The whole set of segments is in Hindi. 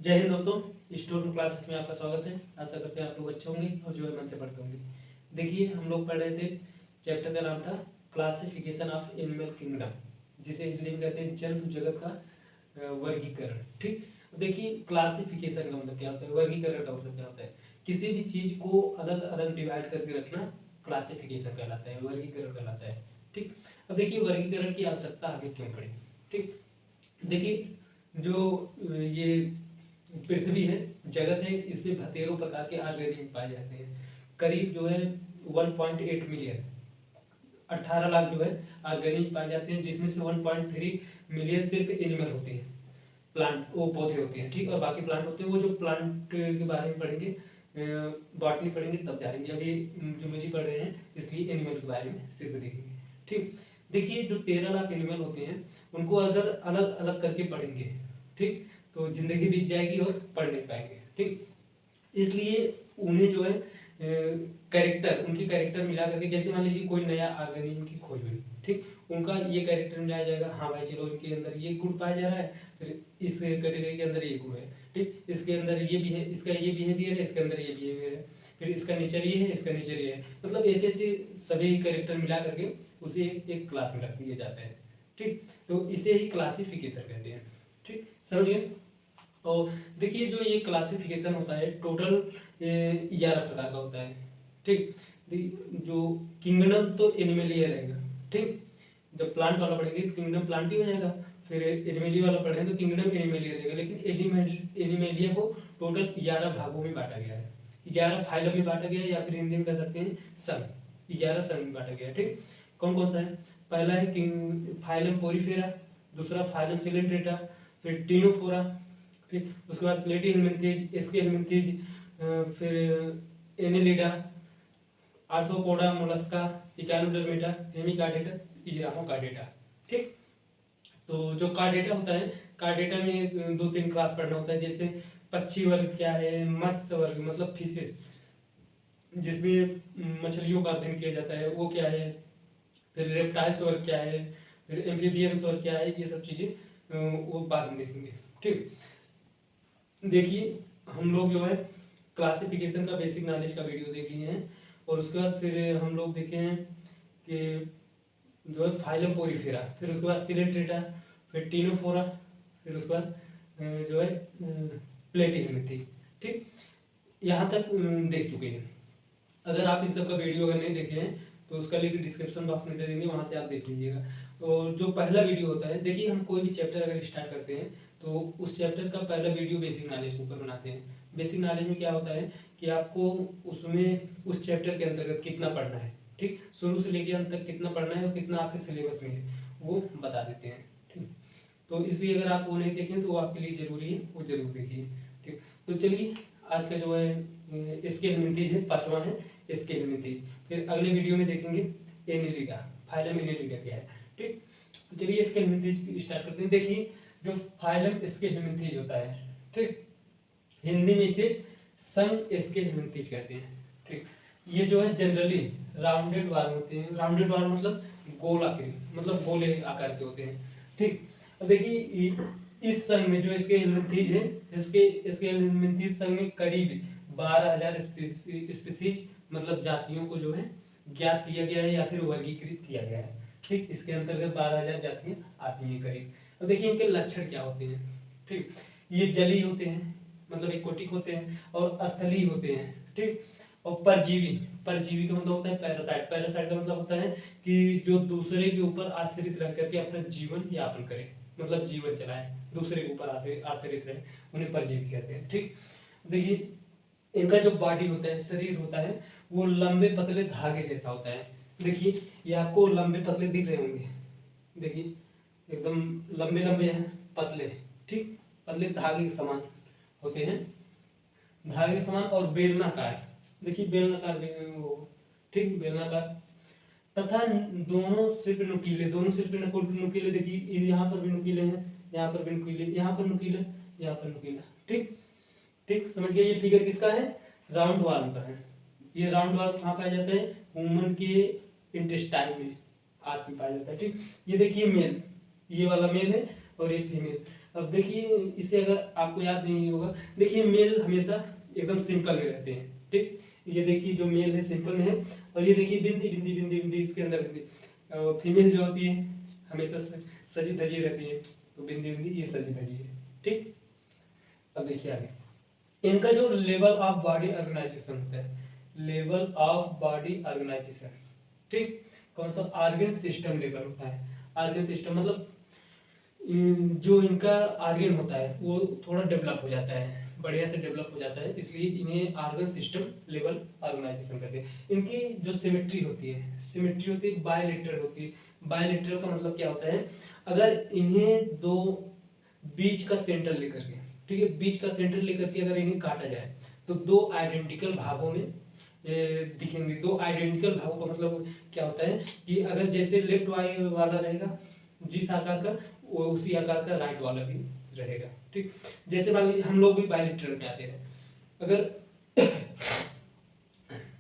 जय हिंद दोस्तों, स्टूडेंट क्लासेस में आपका स्वागत है। आशा करते हैं आप लोग अच्छे होंगे और जो है मन से पढ़ते होंगे। देखिए, हम लोग पढ़ रहे थे, चैप्टर का नाम था क्लासिफिकेशन ऑफ एनिमल किंगडम, जिसे हिंदी में कहते हैं जंतु जगत का वर्गीकरण। ठीक, देखिए क्लासिफिकेशन का मतलब क्या होता है, वर्गीकरण का मतलब क्या होता है। किसी भी चीज को अलग अलग डिवाइड करके रखना क्लासिफिकेशन कहलाता है, वर्गीकरण कहलाता है। ठीक, अब देखिए वर्गीकरण की आवश्यकता हमें क्यों पड़ी। ठीक, देखिए जो ये पृथ्वी है, जगत है, इसमें बतेरों प्रकार के ऑर्गेनिज्म पाए जाते हैं। करीब जो है 1.8 मिलियन 18 लाख जो है ऑर्गेनिज्म पाए जाते हैं, जिसमें से 1.3 मिलियन सिर्फ एनिमल होते हैं, प्लांट वो पौधे होते हैं। ठीक, और बाकी प्लांट होते हैं। वो जो प्लांट के बारे में पढ़ेंगे, बॉटनी पढ़ेंगे तब जानेंगे। अभी जूलॉजी पढ़ रहे हैं इसलिए एनिमल के बारे में सिर्फ देखेंगे। ठीक, देखिए जो 13 लाख एनिमल होते हैं उनको अगर अलग अलग करके पढ़ेंगे, ठीक, तो जिंदगी बीत जाएगी और पढ़ नहीं पाएंगे। ठीक, इसलिए उन्हें जो है कैरेक्टर, उनकी कैरेक्टर मिला करके, जैसे मान लीजिए कोई नया ऑर्गेनिज्म की खोज हुई, ठीक, उनका ये कैरेक्टर मिलाया जाएगा। हाँ भाई चलो, इनके अंदर ये गुण पाया जा रहा है, फिर इस कैटेगरी के अंदर ये गुण है। ठीक, इसके अंदर ये भी है, इसका ये बिहेवियर है, इसके अंदर ये बिहेवियर है, फिर इसका नेचर ये है, इसका नेचर ये है। मतलब ऐसे ऐसे सभी कैरेक्टर मिला करके उसे एक क्लास में रख दिया जाता है। ठीक, तो इसे ही क्लासिफिकेशन कहते हैं। ठीक, समझ गए। और देखिए जो ये क्लासिफिकेशन होता है टोटल 11 प्रकार का होता है। ठीक, जो किंगडम तो एनिमलिया रहेगा। ठीक, जब प्लांट वाला पढ़ेंगे तो किंगडम प्लांट ही हो जाएगा, फिर एनिमलिया वाला पढ़ेंगे तो किंगडम एनिमलिया रहेगा। लेकिन एनिमलिया को टोटल 11 भागों में बांटा गया है, 11 फाइलम में बांटा गया है, या फिर हिंदी में कह सकते हैं संघ, 11 संघ में बांटा गया है। ठीक, कौन कौन सा है? पहला है फाइलम पोरीफेरा, दूसरा फाइलम सिलेंड्रेटा, फिर टीनोफोरा, ठीक, उसके बाद प्लेटी हेलमिंथेज, एस्की हेलमिंथेज, फिर annelida, arthropoda, mollusca, echinodermata, hemichordata, इजिराफोकार्डेटा। ठीक, तो जो कार्डेटा होता है, कार्डेटा में 2-3 क्लास पढ़ना होता है। जैसे पक्षी वर्ग क्या है, मत्स्य वर्ग मतलब फिशेस, जिसमें मछलियों का अध्ययन किया जाता है, वो क्या है, फिर रेप्टाइल्स वर्ग क्या है, फिर एम्फीबियंस वर्ग क्या है, ये सब चीज़ें वो बाद में देखेंगे। ठीक, देखिए हम लोग जो है क्लासिफिकेशन का बेसिक नॉलेज का वीडियो देख लिए हैं, और उसके बाद फिर हम लोग देखे हैं कि जो है फाइलम पोरीफेरा, फिर उसके बाद सिलेंट्रेटा, फिर टीनोफोरा, फिर उसके बाद जो है प्लेटिहेल्मिंथेज। ठीक, यहाँ तक देख चुके हैं। अगर आप इस सब का वीडियो अगर नहीं देखे हैं तो उसका लिंक डिस्क्रिप्शन बॉक्स में दे देंगे, वहाँ से आप देख लीजिएगा। और जो पहला वीडियो होता है, देखिए हम कोई भी चैप्टर अगर स्टार्ट करते हैं तो उस चैप्टर का पहला वीडियो बेसिक नॉलेज के ऊपर बनाते हैं। बेसिक नॉलेज में क्या होता है कि आपको उसमें उस चैप्टर के अंतर्गत कितना पढ़ना है, ठीक, शुरू से लेकर अंत तक कितना पढ़ना है और कितना आपके सिलेबस में है वो बता देते हैं। ठीक, तो इसलिए अगर आप वो नहीं देखें तो वो आपके लिए ज़रूरी है, वो जरूर देखिए। ठीक, तो चलिए आज का जो है इसके हेलमिंथेज है, 5वां है इसके हेलमिंथेज। फिर अगले वीडियो में देखेंगे एनेलिडा, फाइलम एनेलिडा क्या है। ठीक, तो चलिए इसके हेलमिंथेज स्टार्ट करते हैं। देखिए जो फाइलम इसके हेलमिंथेज होता है, ठीक, हिंदी में इसे संघ इसके हेलमिंथेज कहते हैं। ठीक, ये जो है जनरली राउंडेड वार्म होते हैं। राउंडेड वार्म मतलब गोल आकृति, मतलब गोले आकार के होते हैं। ठीक, अब देखिए इस संघ में जो इसके हेलमिंथेज है, इसके हेलमिंथेज संघ में करीब 12,000 स्पीसीज मतलब जातियों को जो है ज्ञात किया गया है या फिर वर्गीकृत किया गया है। ठीक, इसके अंतर्गत 12,000 जातियां आती हैं करीब। अब देखिए इनके लक्षण क्या होते हैं। ठीक, ये जलीय होते हैं, मतलब एक्वाटिक होते हैं, और स्थलीय होते हैं। ठीक, और परजीवी, परजीवी का मतलब होता है पैरासाइट। पैरासाइट का मतलब होता है कि जो दूसरे के ऊपर आश्रित रह करके अपना जीवन यापन करे, मतलब जीवन चलाए, दूसरे के ऊपर आश्रित रहे, उन्हें परजीवी कहते हैं। ठीक, देखिए इनका जो बॉडी होता है, शरीर होता है, वो लंबे पतले धागे जैसा होता है। देखिए ये आपको लंबे पतले दिख रहे होंगे, देखिए एकदम लंबे लंबे हैं, पतले, ठीक, पतले धागे के समान होते हैं, धागे के समान, और बेलनाकार। देखिए बेलनाकार वो, ठीक, बेलनाकार, तथा दोनों सिर पे नुकीले, दोनों सिर पे नुकीले। देखिए यहाँ पर भी नुकीले हैं, यहाँ पर भी नुकीले, यहाँ पर नुकीले, यहाँ पर नुकीला। ठीक, ठीक, समझ गए। ये फिगर किसका है? राउंड वार्म का है। ये राउंड वार्म कहाँ पाया जाता है? ह्यूमन के इंटेस्टाइन में, आंत में पाया जाता है। ठीक, ये देखिए मेल, ये वाला मेल है और ये फीमेल। अब देखिए इसे अगर आपको याद नहीं होगा, देखिए मेल हमेशा एकदम सिंपल में रहते हैं, ठीक। ये देखिए जो मेल है सिंपल में है, और ये देखिए बिंदी बिंदी बिंदी बिंदी इसके अंदर बिंदी। फीमेल जो होती है हमेशा सजी धजी रहती है, तो बिंदी बिंदी ये सजी धजी है, ठीक। अब देखिए आगे इनका जो लेवल ऑफ बॉडी ऑर्गेनाइजेशन होता है, लेवल ऑफ बॉडी ऑर्गेनाइजेशन, ठीक। कौन सा ऑर्गन सिस्टम लेवल होता है, ऑर्गन सिस्टम मतलब जो इनका ऑर्गन होता है वो थोड़ा डेवलप हो जाता है, बढ़िया से डेवलप हो जाता है, इसलिए इन्हें ऑर्गन सिस्टम लेवल ऑर्गेनाइजेशन कहते हैं। इनकी जो सिमेट्री होती है बायलेटरल होती है। बायलेटरल का मतलब क्या होता है, अगर इन्हें दो बीच का सेंटर लेकर के, ठीक है, बीच का सेंटर लेकर के अगर इन्हें काटा जाए तो दो आइडेंटिकल भागों में दिखेंगे। दो आइडेंटिकल भागों का मतलब क्या होता है कि अगर जैसे लेफ्ट वाला रहेगा जिस आकार का, वो उसी आकार का राइट वाला भी रहेगा, ठीक। जैसे मान लीजिए हम लोग भी बायलेटरल में आते हैं, अगर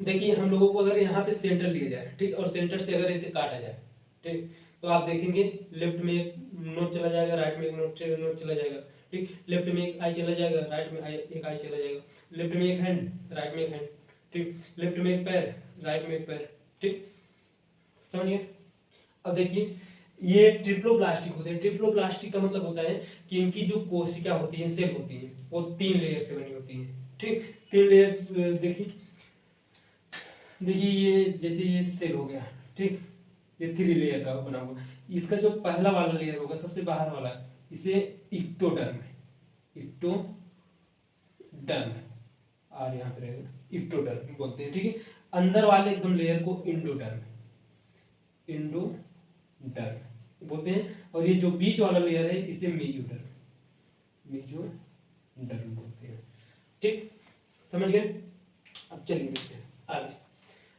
देखिए हम लोगों को अगर यहाँ पे सेंटर लिया जाए, ठीक, और सेंटर से अगर इसे काटा जाए, ठीक, तो आप देखेंगे लेफ्ट में एक नोट चला जाएगा, राइट में एक नोट चला जाएगा, ठीक। लेफ्ट में एक आई चला जाएगा, राइट में एक आई चला जाएगा। लेफ्ट में एक हैंड, राइट में एक हैंड, ठीक। लेफ्ट में एक पैर, राइट में एक पैर, ठीक, समझिए। अब देखिए ये ट्रिप्लोप्लास्टिक होते हैं। ट्रिप्लोप्लास्टिक का मतलब होता है कि इनकी जो कोशिका होती है, सेल होती है, वो 3 लेयर से बनी होती है, ठीक। 3 लेयर्स देखिए ये जैसे ये सेल हो गया, ठीक, ये 3 लेयर का बना हुआ। इसका जो पहला वाला लेयर होगा सबसे बाहर वाला, इसे इक्टोडर्म और यहाँ पे रहेगा इक्टोडर्म बोलते हैं, ठीक है। अंदर वाले एकदम लेयर को इंडोडर्म बोलते हैं, और ये जो बीच वाला लेयर है इसे मेसोडर्म बोलते हैं, ठीक, समझ गए। अब चलिए देखते हैं आगे।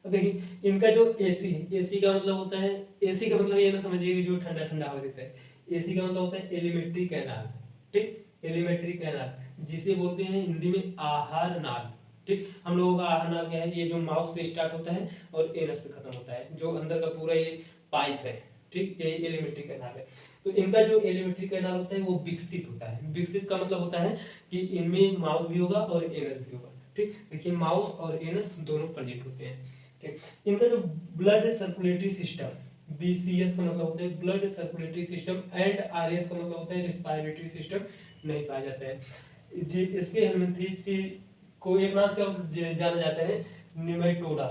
अब देखिए इनका जो एसी है, एसी का मतलब होता है, एसी का मतलब ये ना समझिए कि जो ठंडा ठंडा हवा देता है। एसी का मतलब होता है एलिमेंट्री कैनाल, ठीक, एलिमेंट्री कैनाल जिसे बोलते हैं हिंदी में आहार नाल, ठीक। हम लोगों का आहार नाल क्या है, ये जो माउथ से स्टार्ट होता है और एनस पे खत्म होता है, जो अंदर का पूरा ये पाइप है, ठीक, ये एलिमेंट्री कैनाल है। तो इनका जो एलिमेंट्री कैनाल होता है वो विकसित होता है। विकसित का मतलब होता है कि इनमें माउथ भी होगा और एनस भी होगा, ठीक। देखिए माउथ और एनस दोनों प्रेजेंट होते हैं, ठीक। इनका जो ब्लड सर्कुलेटरी सिस्टम, BCS का मतलब होता है blood circulatory system, and RS का मतलब होता है रेस्पिरेटरी सिस्टम नहीं पाया जाता है। इसके हेल्मिंथ्स को एक नाम से और जाना जाता है निमेटोडा,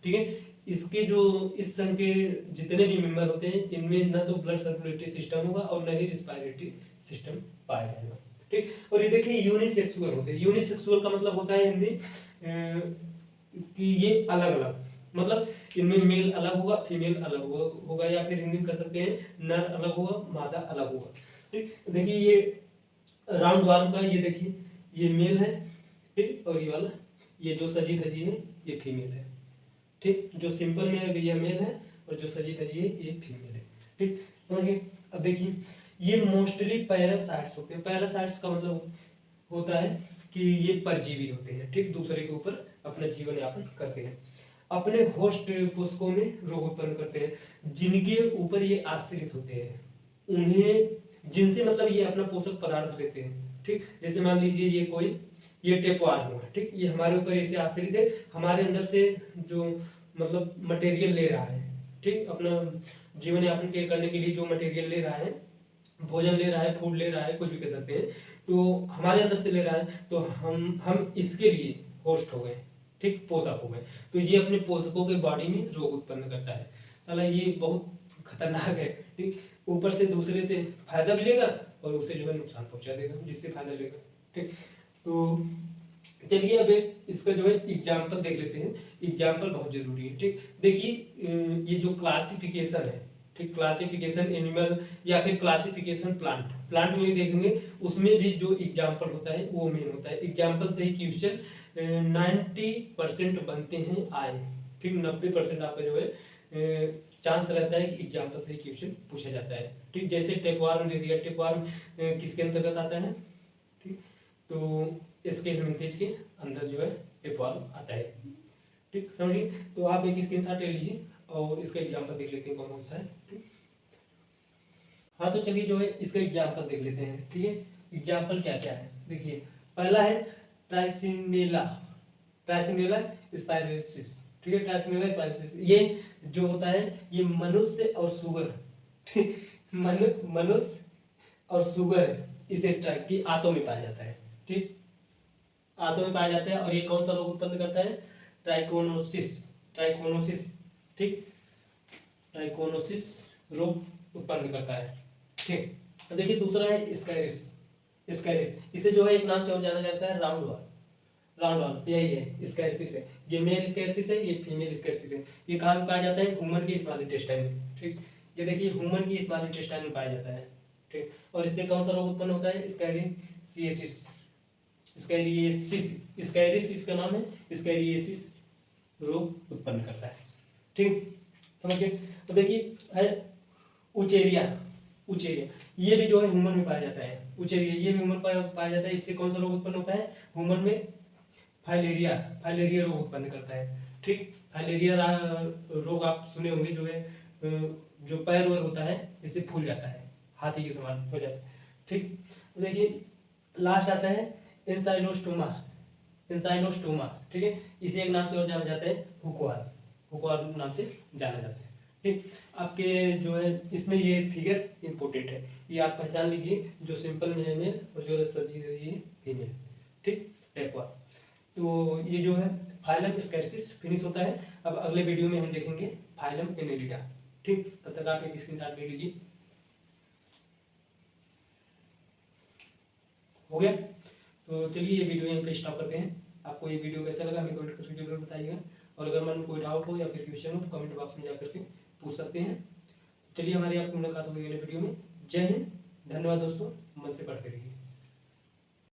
ठीक है। इसके जो इस संघ के जितने भी मेंबर होते हैं इनमें न तो ब्लड सर्कुलेटरी सिस्टम होगा और न ही रेस्पिरेटरी सिस्टम पाया जाएगा, ठीक। और ये देखिए यूनिसेक्सुअल होते हैं। यूनिसेक्सुअल का मतलब होता है हिंदी कि ये अलग अलग, मतलब इनमें मेल अलग होगा, फीमेल अलग होगा, या फिर हिंदी में कह सकते हैं नर अलग होगा, मादा अलग होगा, ठीक। देखिए ये राउंड वार्म का ये देखिए ये मेल है, ठीक, और ये वाला ये जो सजी धजी है ये फीमेल है, ठीक। जो सिंपल में है ये मेल है और जो सजी धजी है ये फीमेल है, ठीक, समझिए। अब देखिए ये मोस्टली पैरासाइट्स होते हैं। पैरासाइट्स का मतलब होता है कि ये परजीवी होते हैं, ठीक, दूसरे के ऊपर अपना जीवन यापन करते हैं, अपने होस्ट पोषकों में रोग उत्पन्न करते हैं, जिनके ऊपर ये आश्रित होते हैं, उन्हें जिनसे मतलब ये अपना पोषक पदार्थ लेते हैं, ठीक। जैसे मान लीजिए ये टेपवार्म हुआ, ठीक, ये हमारे ऊपर ऐसे आश्रित है, हमारे अंदर से जो मतलब मटेरियल ले रहा है, ठीक, अपना जीवन यापन करने के लिए जो मटेरियल ले रहा है, भोजन ले रहा है, फूड ले रहा है, कुछ भी कह सकते हैं, तो हमारे अंदर से ले रहा है, तो हम इसके लिए होस्ट हो गए, ठीक, पोषक हो गए, तो ये अपने पोषकों के बॉडी में रोग उत्पन्न करता है। साला ये बहुत खतरनाक है, ठीक, ऊपर से दूसरे से फायदा भी लेगा और उसे जो है नुकसान पहुंचा देगा जिससे फायदा लेगा, ठीक। तो चलिए अब एक इसका जो है एग्जाम्पल देख लेते हैं। एग्जाम्पल बहुत जरूरी है, ठीक। देखिए ये जो क्लासिफिकेशन है, ठीक, क्लासिफिकेशन एनिमल या फिर क्लासिफिकेशन प्लांट में भी देखेंगे, उसमें भी जो एग्जाम्पल होता है वो मेन होता है। एग्जाम्पल से ही क्वेश्चन 90% बनते हैं आए, ठीक, 90% आपका जो है चांस रहता है कि एग्जाम्पल से ही क्वेश्चन पूछा जाता है, ठीक। जैसे टेपवार्म दे दिया, टेपवार्म किसके अंतर्गत आता है, ठीक, तो इसके हेल्मिंथेज के अंदर जो है टेपवार्म आता है, ठीक, समझिए। तो आप एक स्क्रीनशॉट ले लीजिए और इसका एग्जाम्पल देख लेते हैं कौन कौन सा है, ठीक। हाँ तो चलिए जो है इसका एग्जाम्पल देख लेते हैं, ठीक है। एग्जाम्पल क्या क्या है देखिए, पहला है ट्राइसिनेला, ट्राइसिनेला स्पाइरेसिस, ठीक है। ट्राइसिनेला स्पाइरेसिस ये जो होता है ये मनुष्य और सुगर, मनुष्य और सुगर इसे की आंतों में पाया जाता है, ठीक, आंतों में पाया जाता है। और ये कौन सा रोग उत्पन्न करता है, ट्राइकोनोसिस, ट्राइकोनोसिस, ठीक, ट्राइकोनोसिस रोग उत्पन्न करता है, ठीक। तो देखिए दूसरा है स्कैरिस, स्कैरिस इसे जो है एक नाम से और जाना जाता है राउंड वॉल, राउंड वॉल यही है स्कैरिसिस है। ये मेल स्कैरिसिस है, ये फीमेल स्कैरिसिस है। ये कहाँ में पाया जाता है, ह्यूमन के स्मॉल इंटेस्टाइन में, ठीक। ये देखिए ह्यूमन की स्मॉल इंटेस्टाइन में पाया जाता है, ठीक। और इससे कौन सा रोग उत्पन्न होता है, स्कैरिसिस, स्कैरिएसिस, स्कैरिस इसका नाम है, स्कैरिएसिस रोग उत्पन्न करता है, ठीक, समझिए। तो देखिए है उचेरिया, उचेरिया ये भी जो है ह्यूमन में पाया जाता है, उचेरिया ये भी ह्यूमन पाया जाता है। इससे कौन सा रोग उत्पन्न होता है, ह्यूमन में फाइलेरिया, फाइलेरिया रोग उत्पन्न करता है, ठीक। फाइलेरिया रोग आप सुने होंगे, जो है जो पैर वैर होता है इससे फूल जाता है, हाथी के समान हो जाता है, ठीक। तो देखिए लास्ट आता है एंसाइलोस्टोमा, एंसाइलोस्टोमा, ठीक है। इसे एक नाम से और जाना जाता है हुकवार, हुकवार नाम से जाना जाता है, ठीक। आपके जो है इसमें ये फिगर इंपॉर्टेंट है, ये आप पहचान लीजिए, जो सिंपल में है मेल और जो सब्जी है फीमेल, ठीक, टेक्वा। तो ये जो है फाइलम स्कैरिसिस फिनिश होता है। अब अगले वीडियो में हम देखेंगे फाइलम एनेलिडा, ठीक। तब तक आप एक स्क्रीनशॉट ले लीजिए, हो गया। तो चलिए ये वीडियो यहीं पे स्टॉप करते हैं। आपको ये वीडियो कैसा लगा हमें कमेंट करके जरूर बताइएगा, और अगर मन में कोई डाउट हो या फिर क्वेश्चन हो तो कमेंट बॉक्स में जा करके पूछ सकते हैं। चलिए हमारी आपकी मुलाकात होगी अगले वीडियो में। जय हिंद, धन्यवाद दोस्तों, मन से पढ़ते रहिए।